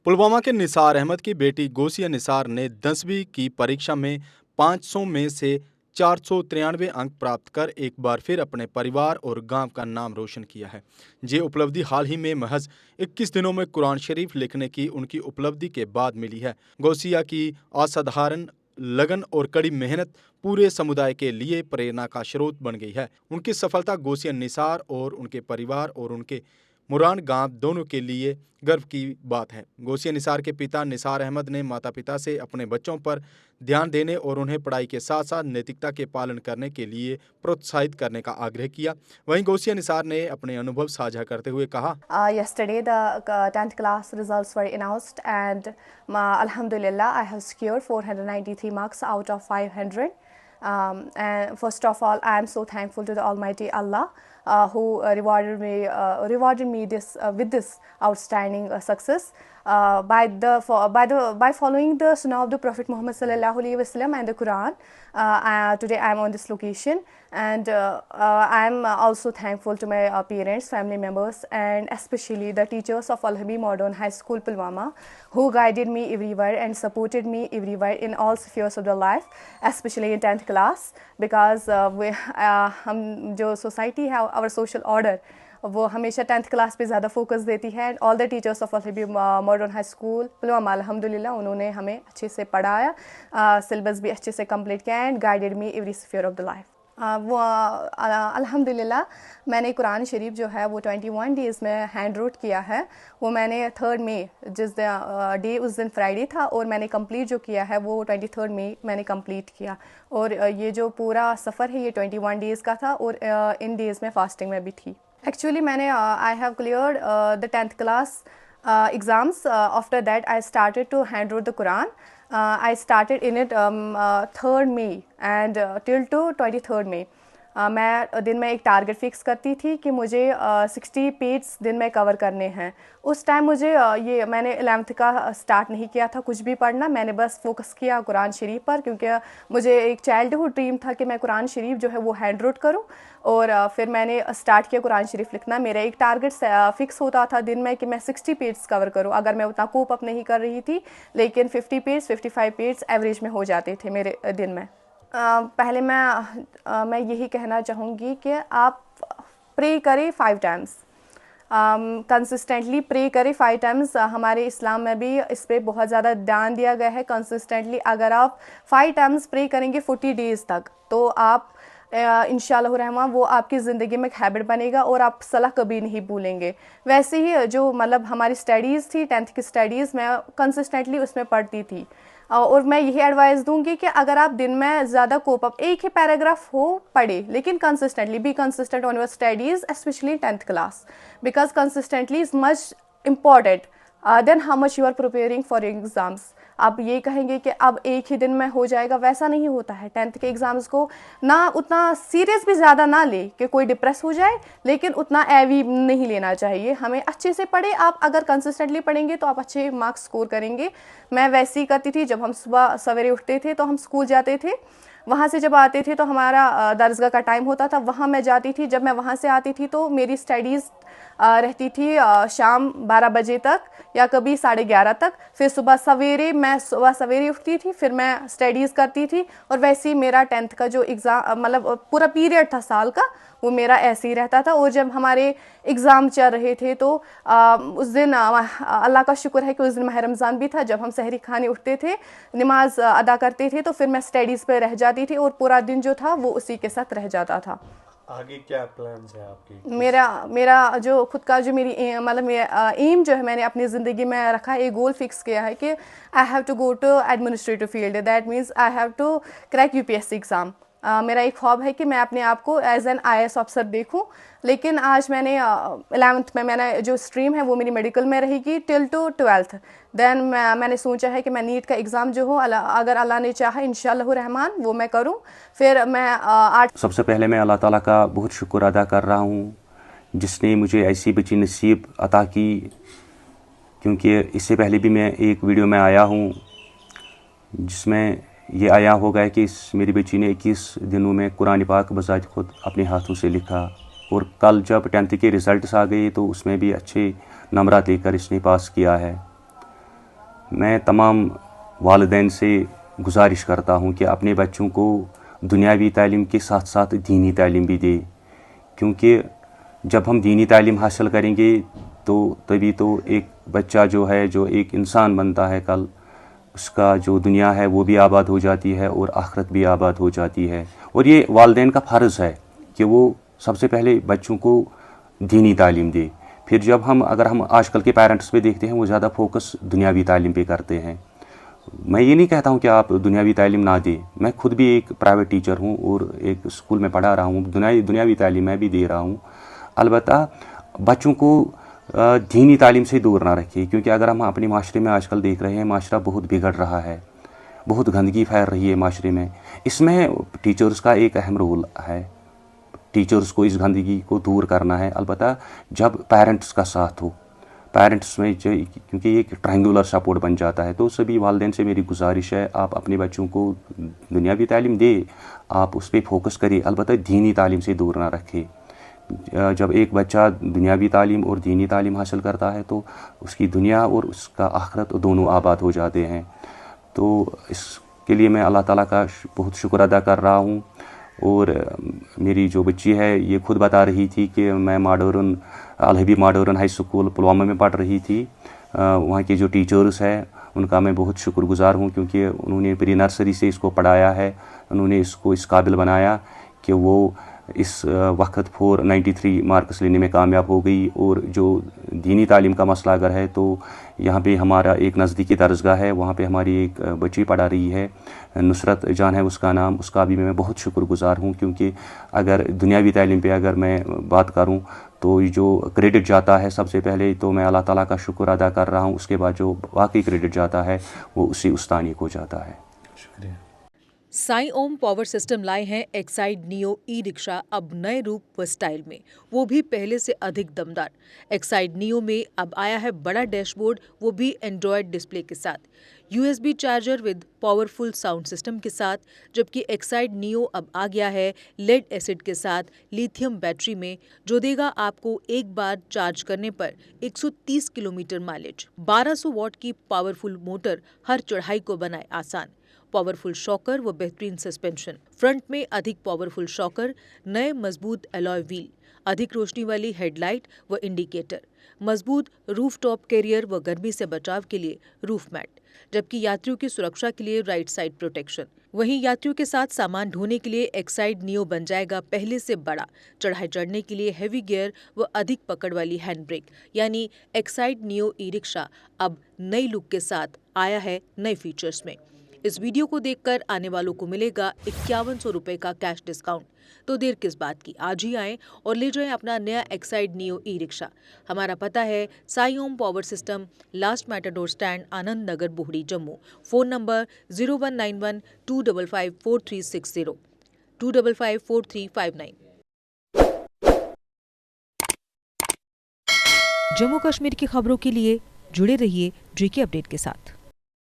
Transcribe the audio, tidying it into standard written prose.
पुलवामा के निसार अहमद की बेटी गोसिया निसार ने 10वीं की परीक्षा में 500 में से 493 अंक प्राप्त कर एक बार फिर अपने परिवार और गांव का नाम रोशन किया है। ये उपलब्धि हाल ही में महज 21 दिनों में कुरान शरीफ लिखने की उनकी उपलब्धि के बाद मिली है। गोसिया की असाधारण लगन और कड़ी मेहनत पूरे समुदाय के लिए प्रेरणा का स्रोत बन गई है। उनकी सफलता गोसिया निसार और उनके परिवार और उनके मुरान गांव दोनों के लिए गर्व की बात है। गोसिया निसार के पिता निसार अहमद ने माता पिता से अपने बच्चों पर ध्यान देने और उन्हें पढ़ाई के साथ साथ नैतिकता के पालन करने के लिए प्रोत्साहित करने का आग्रह किया। वहीं गोसिया निसार ने अपने अनुभव साझा करते हुए कहा, Yesterday the 10th class results were announced and Alhamdulillah I have secured 493 marks out of 500. And first of all, I am so thankful to the Almighty Allah who rewarded me with this outstanding success by following the Sunnah of the Prophet Muhammad sallallahu alaihi wasallam and the Quran. Today I am on this location, and I am also thankful to my parents, family members, and especially the teachers of Al Habib Modern High School Pulwama, who guided me everywhere and supported me everywhere in all spheres of the life, especially in 10th class, because हम जो society है, our social order, वो हमेशा 10th class पे ज़्यादा focus देती है। And all the teachers of Al Habib modern high school Pulwama अल्हम्दुलिल्लाह उन्होंने हमें अच्छे से पढ़ाया, सिलेबस भी अच्छे से कंप्लीट किया and guided me every sphere of the life. वो अल्हम्दुलिल्लाह मैंने कुरान शरीफ जो है वो 21 डेज़ में हैंड रोट किया है। वो मैंने 3 मई जिस डे उस दिन फ्राइडे था, और मैंने कंप्लीट जो किया है वो 23 मई मैंने कंप्लीट किया। और ये जो पूरा सफ़र है ये 21 डेज़ का था, और इन डेज़ में फास्टिंग में भी थी। Actually, I have cleared the 10th class exams. After that, I started to hand wrote the Quran. I started in it 3rd May and till to 23rd May. मैं दिन में एक टारगेट फिक्स करती थी कि मुझे 60 पेज दिन में कवर करने हैं। उस टाइम मुझे ये मैंने 11th का स्टार्ट नहीं किया था कुछ भी पढ़ना, मैंने बस फोकस किया कुरान शरीफ पर, क्योंकि मुझे एक चाइल्डहुड ड्रीम था कि मैं कुरान शरीफ जो है वो हैंड रोट करूं। और फिर मैंने स्टार्ट किया कुरान शरीफ लिखना। मेरा एक टारगेट फिक्स होता था दिन में कि मैं 60 पेज कवर करूं। अगर मैं उतना कोप अप नहीं कर रही थी, लेकिन 50 पेज 55 पेज एवरेज में हो जाते थे मेरे दिन में। पहले मैं यही कहना चाहूँगी कि आप प्रे करें 5 टाइम्स, कंसिस्टेंटली प्रे करें 5 टाइम्स। हमारे इस्लाम में भी इस पर बहुत ज़्यादा ध्यान दिया गया है। कंसिस्टेंटली अगर आप 5 टाइम्स प्रे करेंगे 40 डेज़ तक, तो आप इंशाअल्लाह रहमान वो आपकी ज़िंदगी में एक हैबिट बनेगा और आप सलाह कभी नहीं भूलेंगे। वैसे ही जो मतलब हमारी स्टडीज़ थी 10th की स्टडीज़, मैं कंसिस्टेंटली उसमें पढ़ती थी। और मैं यही एडवाइस दूंगी कि अगर आप दिन में ज़्यादा कोप अप एक ही पैराग्राफ हो पढ़े, लेकिन consistently be consistent on your studies specially 10th class, because consistently is much important then how much you are preparing for exams. आप ये कहेंगे कि अब एक ही दिन में हो जाएगा, वैसा नहीं होता है। 10th के एग्ज़ाम्स को ना उतना सीरियस भी ज़्यादा ना ले कि कोई डिप्रेस हो जाए, लेकिन उतना एवी नहीं लेना चाहिए। हमें अच्छे से पढ़े, आप अगर कंसिस्टेंटली पढ़ेंगे तो आप अच्छे मार्क्स स्कोर करेंगे। मैं वैसे ही करती थी। जब हम सुबह सवेरे उठते थे तो हम स्कूल जाते थे, वहाँ से जब आते थे तो हमारा दरसगाह का टाइम होता था, वहाँ मैं जाती थी। जब मैं वहाँ से आती थी तो मेरी स्टडीज़ रहती थी शाम 12 बजे तक या कभी 11:30 तक। फिर सुबह सवेरे उठती थी, फिर मैं स्टडीज़ करती थी। और वैसे ही मेरा 10th का जो एग्ज़ाम मतलब पूरा पीरियड था साल का, वो मेरा ऐसे ही रहता था। और जब हमारे एग्ज़ाम चल रहे थे तो उस दिन अल्लाह का शुक्र है कि उस दिन माह रमज़ान भी था। जब हम सहरी खाने उठते थे, नमाज अदा करते थे, तो फिर मैं स्टडीज़ पे रह जाती थी और पूरा दिन जो था वो उसी के साथ रह जाता था। आगे क्या प्लान्स है आपकी? मेरा जो खुद का जो मेरी मतलब एम जो है मैंने अपनी ज़िंदगी में रखा है, एक गोल फिक्स किया है कि I have to go to administrative field, that means I have to crack UPSC exam. मेरा एक ख्वाब है कि मैं अपने आप को एज एन IAS ऑफिसर देखूं। लेकिन आज मैंने 11th में मैंने जो स्ट्रीम है वो मेरी मेडिकल में रहेगी टिल टू 12th। देन मैंने सोचा है कि मैं नीट का एग्ज़ाम जो हो अगर अल्लाह ने चाहा इंशाअल्लाह रहमान वो मैं करूं। फिर मैं सबसे पहले मैं अल्लाह ताला का बहुत शुक्र अदा कर रहा हूँ जिसने मुझे ऐसी बच्ची नसीब अता की, क्योंकि इससे पहले भी मैं एक वीडियो में आया हूँ जिसमें ये आया होगा कि मेरी बच्ची ने 21 दिनों में कुरान पाक बजाज खुद अपने हाथों से लिखा। और कल जब 10th के रिज़ल्ट्स आ गए तो उसमें भी अच्छे नंबरात लेकर इसने पास किया है। मैं तमाम वालिदैन से गुजारिश करता हूँ कि अपने बच्चों को दुनियावी तालीम के साथ साथ दीनी तालीम भी दे, क्योंकि जब हम दीनी तालीम हासिल करेंगे तो तभी तो एक बच्चा जो है, जो एक इंसान बनता है कल, उसका जो दुनिया है वो भी आबाद हो जाती है और आखिरत भी आबाद हो जाती है। और ये वालिदैन का फ़र्ज़ है कि वो सबसे पहले बच्चों को दीनी तालीम दे। फिर जब अगर हम आजकल के पेरेंट्स पे देखते हैं, वो ज़्यादा फोकस दुनियावी तालीम पे करते हैं। मैं ये नहीं कहता हूँ कि आप दुनियावी तालीम ना दें, मैं खुद भी एक प्राइवेट टीचर हूँ और एक स्कूल में पढ़ा रहा हूँ, दुनियावी तालीम मैं भी दे रहा हूँ। अलबत्ता बच्चों को दीनी तालीम से दूर ना रखें, क्योंकि अगर हम अपने माशरे में आजकल देख रहे हैं, माशरा बहुत बिगड़ रहा है, बहुत गंदगी फैल रही है माशरे में। इसमें टीचर्स का एक अहम रोल है, टीचर्स को इस गंदगी को दूर करना है। अलबत्ता जब पेरेंट्स का साथ हो, पेरेंट्स में क्योंकि एक ट्रायंगुलर सपोर्ट बन जाता है, तो सभी वालिदैन से मेरी गुजारिश है, आप अपने बच्चों को दुनियावी तालीम दे, आप उस पर फोकस करिए, अलबत्ता दीनी तालीम से दूर ना रखें। जब एक बच्चा दुनियावी तालीम और दीनी तालीम हासिल करता है तो उसकी दुनिया और उसका आखिरत दोनों आबाद हो जाते हैं। तो इसके लिए मैं अल्लाह ताला का बहुत शुक्र अदा कर रहा हूँ। और मेरी जो बच्ची है ये खुद बता रही थी कि मैं अल-हबीब मॉडर्न हाई स्कूल पुलवामा में पढ़ रही थी। वहाँ के जो टीचर्स हैं उनका मैं बहुत शुक्रगुज़ार हूँ, क्योंकि उन्होंने प्री नर्सरी से इसको पढ़ाया है, उन्होंने इसको इस काबिल बनाया कि वो इस वक्त 493 मार्क्स लेने में कामयाब हो गई। और जो दीनी तालीम का मसला अगर है तो यहाँ पे हमारा एक नज़दीकी दरसगाह है, वहाँ पे हमारी एक बच्ची पढ़ा रही है, नुसरत जान है उसका नाम, उसका भी मैं बहुत शुक्रगुज़ार हूँ। क्योंकि अगर दुनियावी तालीम पे अगर मैं बात करूँ तो जो क्रेडिट जाता है सबसे पहले तो मैं अल्लाह ताला का शुक्र अदा कर रहा हूँ, उसके बाद जो बाकी क्रेडिट जाता है वो उसी उस्तानी को जाता है। शुक्रिया। साई ओम पावर सिस्टम लाए हैं एक्साइड नियो ई रिक्शा अब नए रूप व स्टाइल में, वो भी पहले से अधिक दमदार। एक्साइड नियो में अब आया है बड़ा डैशबोर्ड, वो भी एंड्रॉयड डिस्प्ले के साथ, USB charger with powerful sound system के साथ, जबकि एक्साइड नियो अब आ गया है लेड एसिड के साथ लिथियम बैटरी में, जो देगा आपको एक बार चार्ज करने पर 130 किलोमीटर माइलेज। 1200 वॉट की पावरफुल मोटर हर चढ़ाई को बनाए आसान, पावरफुल शॉकर व बेहतरीन सस्पेंशन, फ्रंट में अधिक पावरफुल शॉकर, नए मजबूत अलॉय व्हील, अधिक रोशनी वाली हेडलाइट व इंडिकेटर, मजबूत रूफटॉप कैरियर व गर्मी से बचाव के लिए रूफ मैट, जबकि यात्रियों की सुरक्षा के लिए राइट साइड प्रोटेक्शन। वहीं यात्रियों के साथ सामान ढोने के लिए एक्साइड नियो बन जाएगा पहले से बड़ा, चढ़ाई चढ़ने के लिए हैवी गियर व अधिक पकड़ वाली हैंड ब्रेक, यानी एक्साइड नियो ई रिक्शा अब नई लुक के साथ आया है नए फीचर्स में। इस वीडियो को देखकर आने वालों को मिलेगा 5100 रुपए का कैश डिस्काउंट। तो देर किस बात की, आज ही आएं और ले जाएं अपना नया एक्साइड नियो ई रिक्शा। हमारा पता है Sai Om power system, last Matador stand, Anand Nagar, Bohri, Jammu. Phone number 0191 255 4360 255 4359। Jammu Kashmir की खबरों के लिए जुड़े रहिए JK अपडेट के साथ।